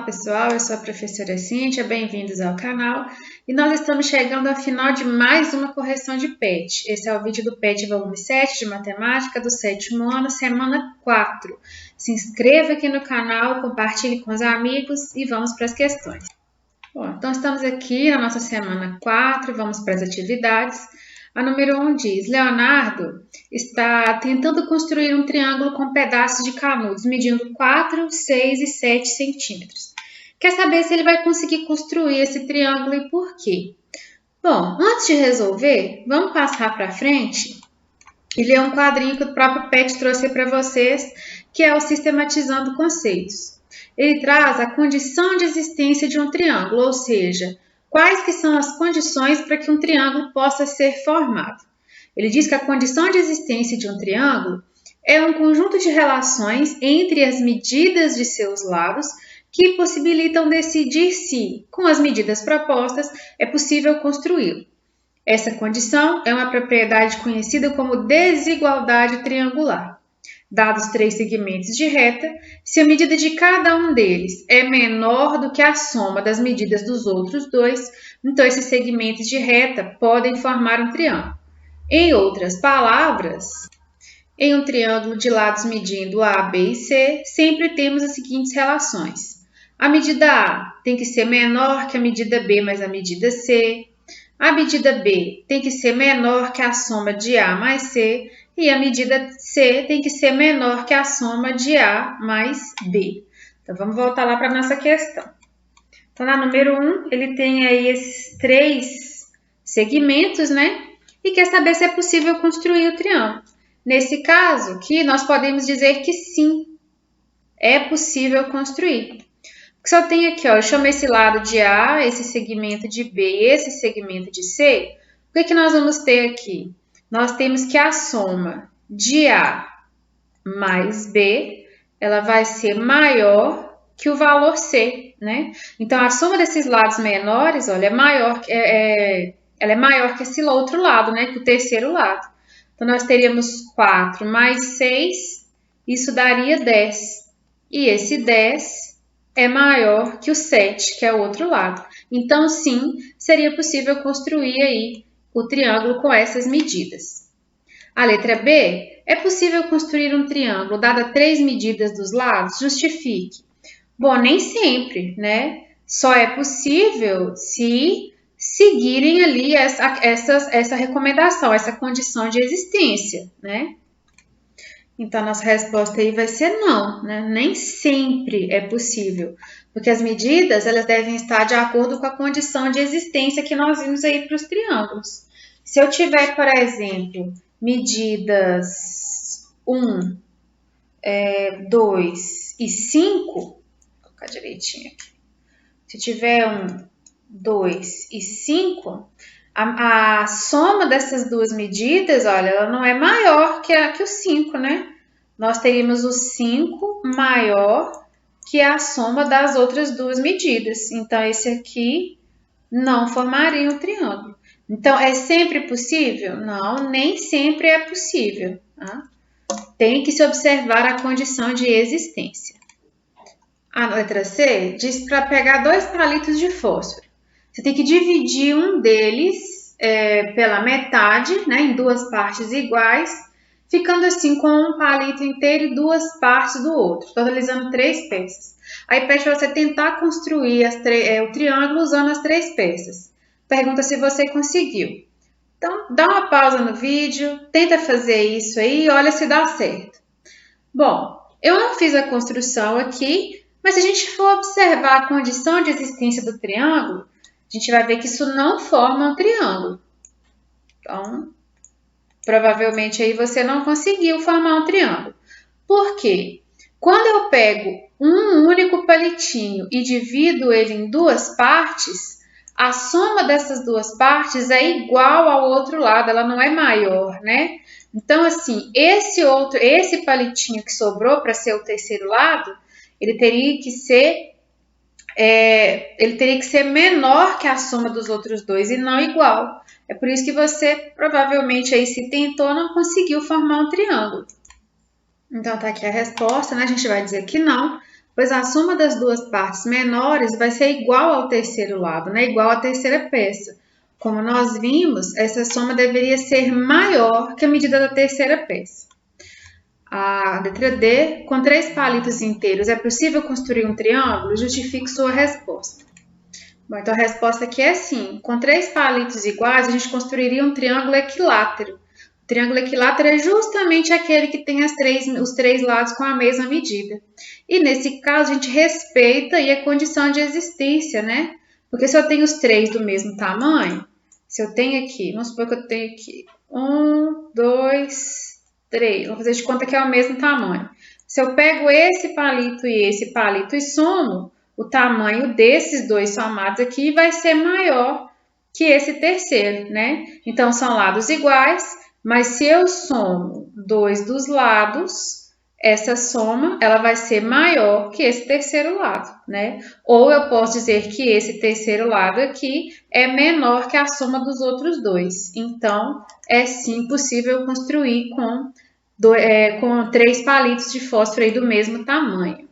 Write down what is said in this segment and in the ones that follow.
pessoal, eu sou a professora Cíntia, bem-vindos ao canal e nós estamos chegando ao final de mais uma correção de PET. Esse é o vídeo do PET volume 7 de matemática do 7º ano, semana 4. Se inscreva aqui no canal, compartilhe com os amigos e vamos para as questões. Bom, então estamos aqui na nossa semana 4, vamos para as atividades. A número 1 diz, Leonardo está tentando construir um triângulo com pedaços de canudos, medindo 4, 6 e 7 centímetros. Quer saber se ele vai conseguir construir esse triângulo e por quê? Bom, antes de resolver, vamos passar para frente e ler um quadrinho que o próprio PET trouxe para vocês, que é o Sistematizando Conceitos. Ele traz a condição de existência de um triângulo, ou seja, quais que são as condições para que um triângulo possa ser formado. Ele diz que a condição de existência de um triângulo é um conjunto de relações entre as medidas de seus lados que possibilitam decidir se, com as medidas propostas, é possível construí-lo. Essa condição é uma propriedade conhecida como desigualdade triangular. Dados 3 segmentos de reta, se a medida de cada um deles é menor do que a soma das medidas dos outros dois, então esses segmentos de reta podem formar um triângulo. Em outras palavras, em um triângulo de lados medindo A, B e C, sempre temos as seguintes relações. A medida A tem que ser menor que a medida B mais a medida C. A medida B tem que ser menor que a soma de A mais C. E a medida C tem que ser menor que a soma de A mais B. Então, vamos voltar lá para a nossa questão. Então, na número 1, ele tem aí esses 3 segmentos, né? E quer saber se é possível construir o triângulo. Nesse caso aqui, nós podemos dizer que sim, é possível construir. Porque só tem aqui, ó, eu chamo esse lado de A, esse segmento de B e esse segmento de C. O que nós vamos ter aqui? Nós temos que a soma de A mais B, ela vai ser maior que o valor C, né? Então, a soma desses lados menores, olha, ela é maior que esse outro lado, né? Que o terceiro lado. Então, nós teríamos 4 mais 6, isso daria 10. E esse 10 é maior que o 7, que é o outro lado. Então, sim, seria possível construir aí o triângulo com essas medidas. A letra B, é possível construir um triângulo dada 3 medidas dos lados? Justifique. Bom, nem sempre, né? Só é possível se seguirem ali essa recomendação, essa condição de existência, né? Então, a nossa resposta aí vai ser não, né? Nem sempre é possível, porque as medidas elas devem estar de acordo com a condição de existência que nós vimos aí para os triângulos. Se eu tiver, por exemplo, medidas 1, 2 e 5, vou colocar direitinho aqui. Se tiver 1, 2 e 5, a soma dessas duas medidas, olha, ela não é maior que o 5, né? Nós teríamos o 5 maior que a soma das outras duas medidas. Então, esse aqui não formaria um triângulo. Então, é sempre possível? Não, nem sempre é possível. Tá? Tem que se observar a condição de existência. A letra C diz para pegar 2 palitos de fósforo. Você tem que dividir um deles pela metade, né, em 2 partes iguais, ficando assim com um palito inteiro e 2 partes do outro, totalizando 3 peças. Aí pede para você tentar construir o triângulo usando as 3 peças. Pergunta se você conseguiu. Então, dá uma pausa no vídeo, tenta fazer isso aí e olha se dá certo. Bom, eu não fiz a construção aqui, mas se a gente for observar a condição de existência do triângulo, a gente vai ver que isso não forma um triângulo. Então, provavelmente aí você não conseguiu formar um triângulo. Por quê? Quando eu pego um único palitinho e divido ele em 2 partes, a soma dessas 2 partes é igual ao outro lado, ela não é maior, né? Então, assim, esse palitinho que sobrou para ser o terceiro lado, ele teria que ser menor que a soma dos outros dois e não igual. É por isso que você provavelmente aí se tentou não conseguiu formar um triângulo. Então, tá aqui a resposta, né? A gente vai dizer que não. Pois a soma das duas partes menores vai ser igual ao terceiro lado, né? Igual à terceira peça. Como nós vimos, essa soma deveria ser maior que a medida da terceira peça. A letra D, com 3 palitos inteiros, é possível construir um triângulo? Justifique sua resposta. Bom, então a resposta aqui é sim. Com 3 palitos iguais, a gente construiria um triângulo equilátero. O triângulo equilátero é justamente aquele que tem os 3 lados com a mesma medida. E nesse caso, a gente respeita aí a condição de existência, né? Porque se eu tenho os 3 do mesmo tamanho, se eu tenho aqui, vamos supor que eu tenho aqui 1, 2, 3, vamos fazer de conta que é o mesmo tamanho. Se eu pego esse palito e somo, o tamanho desses dois somados aqui vai ser maior que esse terceiro, né? Então, são lados iguais, mas se eu somo 2 dos lados, essa soma ela vai ser maior que esse terceiro lado, né? Ou eu posso dizer que esse terceiro lado aqui é menor que a soma dos outros dois. Então, é sim possível construir com 3 palitos de fósforo aí do mesmo tamanho.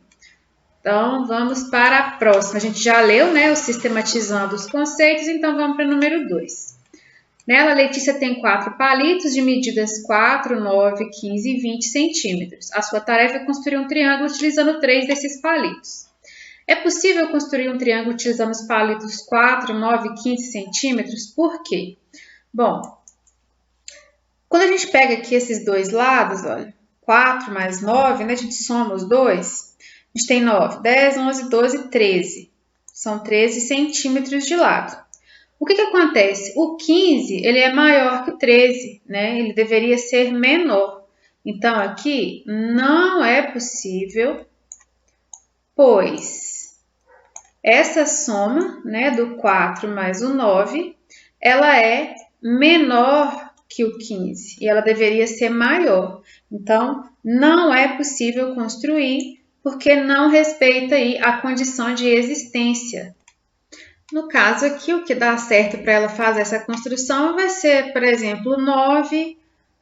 Então, vamos para a próxima. A gente já leu, né, o sistematizando os conceitos, então vamos para o número 2. Nela, a Letícia tem 4 palitos de medidas 4, 9, 15 e 20 centímetros. A sua tarefa é construir um triângulo utilizando 3 desses palitos. É possível construir um triângulo utilizando os palitos 4, 9 e 15 centímetros? Por quê? Bom, quando a gente pega aqui esses dois lados, olha, 4 mais 9, né, a gente soma os dois. A gente tem 9, 10, 11, 12, 13. São 13 centímetros de lado. O que acontece? O 15 ele é maior que o 13, né? Ele deveria ser menor. Então, aqui não é possível, pois essa soma, né, do 4 mais o 9, ela é menor que o 15 e ela deveria ser maior. Então, não é possível construir porque não respeita aí a condição de existência. No caso aqui, o que dá certo para ela fazer essa construção vai ser, por exemplo, o 9,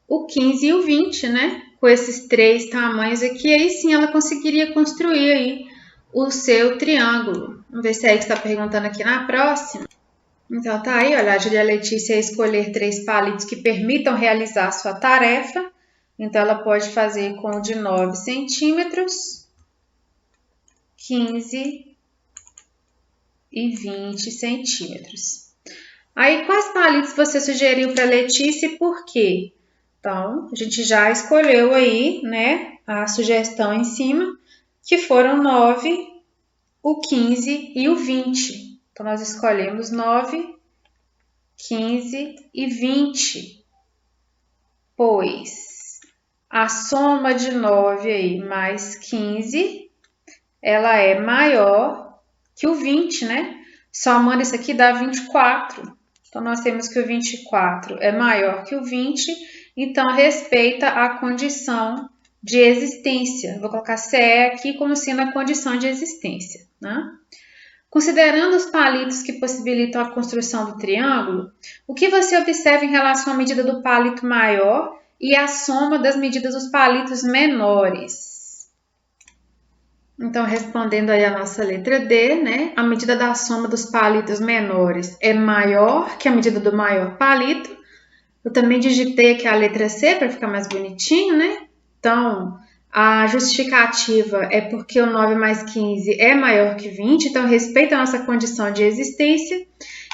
o 15 e o 20, né? Com esses 3 tamanhos aqui, aí sim ela conseguiria construir aí o seu triângulo. Vamos ver se é aí que está perguntando aqui na próxima. Então, tá aí, olha, a Julia Letícia escolher 3 palitos que permitam realizar a sua tarefa. Então, ela pode fazer com o de 9 centímetros, 15 e 20 centímetros. Aí, quais palitos você sugeriu para a Letícia e por quê? Então, a gente já escolheu aí, né, a sugestão em cima, que foram 9, o 15 e o 20. Então, nós escolhemos 9, 15 e 20, pois a soma de 9 aí mais 15, ela é maior que o 20, né? Somando isso aqui dá 24. Então, nós temos que o 24 é maior que o 20, então respeita a condição de existência. Vou colocar CE aqui como sendo a condição de existência, né? Considerando os palitos que possibilitam a construção do triângulo, o que você observa em relação à medida do palito maior e a soma das medidas dos palitos menores? Então, respondendo aí a nossa letra D, né? A medida da soma dos palitos menores é maior que a medida do maior palito. Eu também digitei aqui a letra C para ficar mais bonitinho, né? Então, a justificativa é porque o 9 mais 15 é maior que 20, então respeita a nossa condição de existência.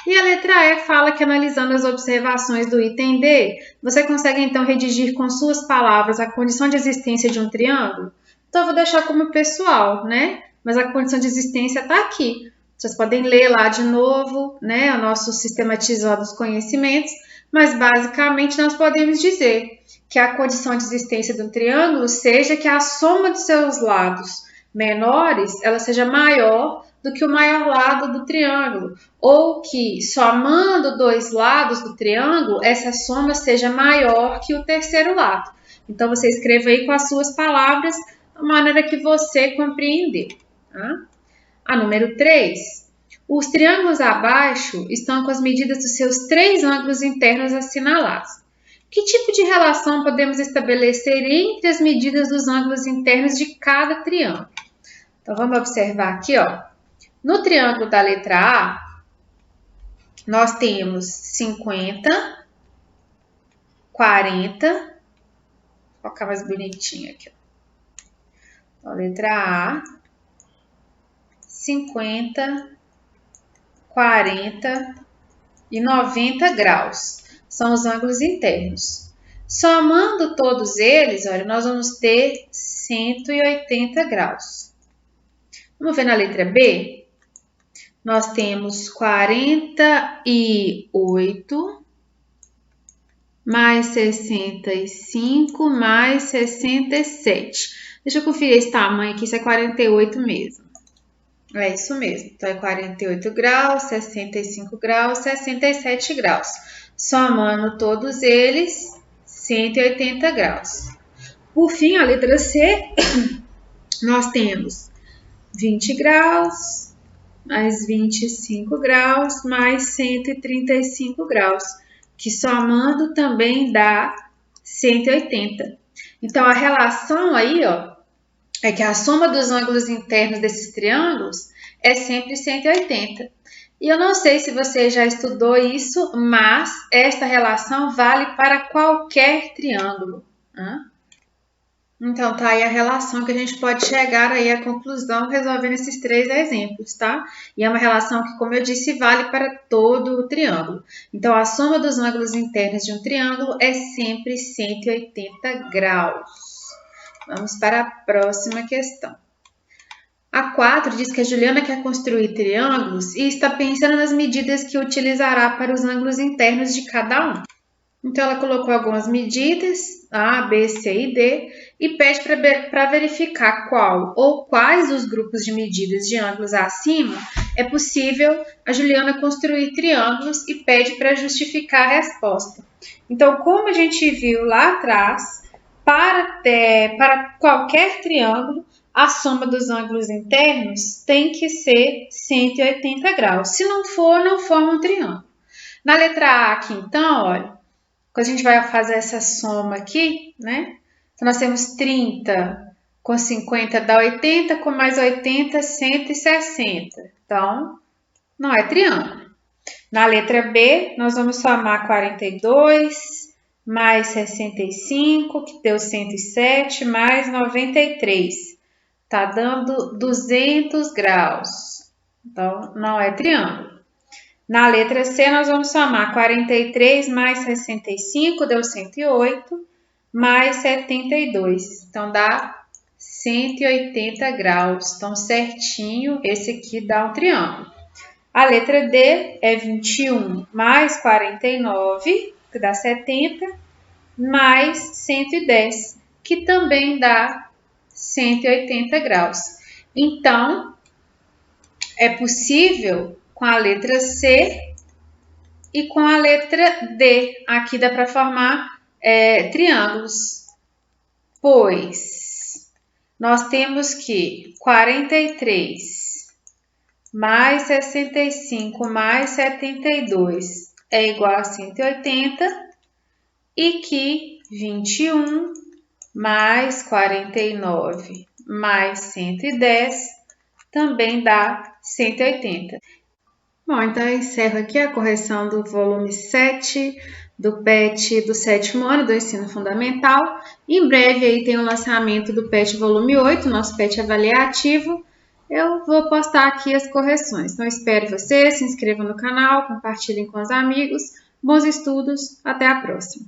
E a letra E fala que analisando as observações do item D, você consegue então redigir com suas palavras a condição de existência de um triângulo? Então, eu vou deixar como pessoal, né? Mas a condição de existência está aqui. Vocês podem ler lá de novo, né? O nosso sistematizando os conhecimentos, mas basicamente nós podemos dizer que a condição de existência de um triângulo seja que a soma de seus lados menores ela seja maior do que o maior lado do triângulo, ou que somando 2 lados do triângulo, essa soma seja maior que o terceiro lado. Então, você escreva aí com as suas palavras, da maneira que você compreendeu. Tá? A número 3. Os triângulos abaixo estão com as medidas dos seus 3 ângulos internos assinalados. Que tipo de relação podemos estabelecer entre as medidas dos ângulos internos de cada triângulo? Então, vamos observar aqui, ó. No triângulo da letra A, nós temos 50, 40. Vou colocar mais bonitinho aqui, ó. Então, letra A, 50, 40 e 90 graus. São os ângulos internos. Somando todos eles, olha, nós vamos ter 180 graus. Vamos ver na letra B? Nós temos 48 mais 65 mais 67. Deixa eu conferir esse tamanho aqui, isso é 48 mesmo. É isso mesmo. Então, é 48 graus, 65 graus, 67 graus. Somando todos eles, 180 graus. Por fim, a letra C, nós temos 20 graus, mais 25 graus, mais 135 graus, que somando também dá 180. Então, a relação aí, ó, é que a soma dos ângulos internos desses triângulos é sempre 180. E eu não sei se você já estudou isso, mas esta relação vale para qualquer triângulo. Então, tá aí a relação que a gente pode chegar aí à conclusão resolvendo esses 3 exemplos, tá? E é uma relação que, como eu disse, vale para todo o triângulo. Então, a soma dos ângulos internos de um triângulo é sempre 180 graus. Vamos para a próxima questão. A 4 diz que a Juliana quer construir triângulos e está pensando nas medidas que utilizará para os ângulos internos de cada um. Então, ela colocou algumas medidas, A, B, C e D, e pede para verificar qual ou quais os grupos de medidas de ângulos acima é possível a Juliana construir triângulos e pede para justificar a resposta. Então, como a gente viu lá atrás, para qualquer triângulo, a soma dos ângulos internos tem que ser 180 graus. Se não for, não forma um triângulo. Na letra A aqui, então, olha, quando a gente vai fazer essa soma aqui, né? Então, nós temos 30 com 50 dá 80, com mais 80, 160. Então, não é triângulo. Na letra B, nós vamos somar 42 mais 65, que deu 107, mais 93. Tá dando 200 graus. Então, não é triângulo. Na letra C, nós vamos somar 43 mais 65, deu 108, mais 72. Então, dá 180 graus. Então, certinho, esse aqui dá um triângulo. A letra D é 21 mais 49, que dá 70, mais 110, que também dá 180 graus. Então, é possível com a letra C e com a letra D. Aqui dá para formar triângulos, pois nós temos que 43 mais 65 mais 72 é igual a 180 e que 21 mais 49 mais 110 também dá 180. Bom, então eu encerro aqui a correção do volume 7 do PET do 7º ano do ensino fundamental. Em breve aí tem o lançamento do PET volume 8, nosso PET avaliativo. Eu vou postar aqui as correções. Então, espero vocês, se inscrevam no canal, compartilhem com os amigos. Bons estudos, até a próxima!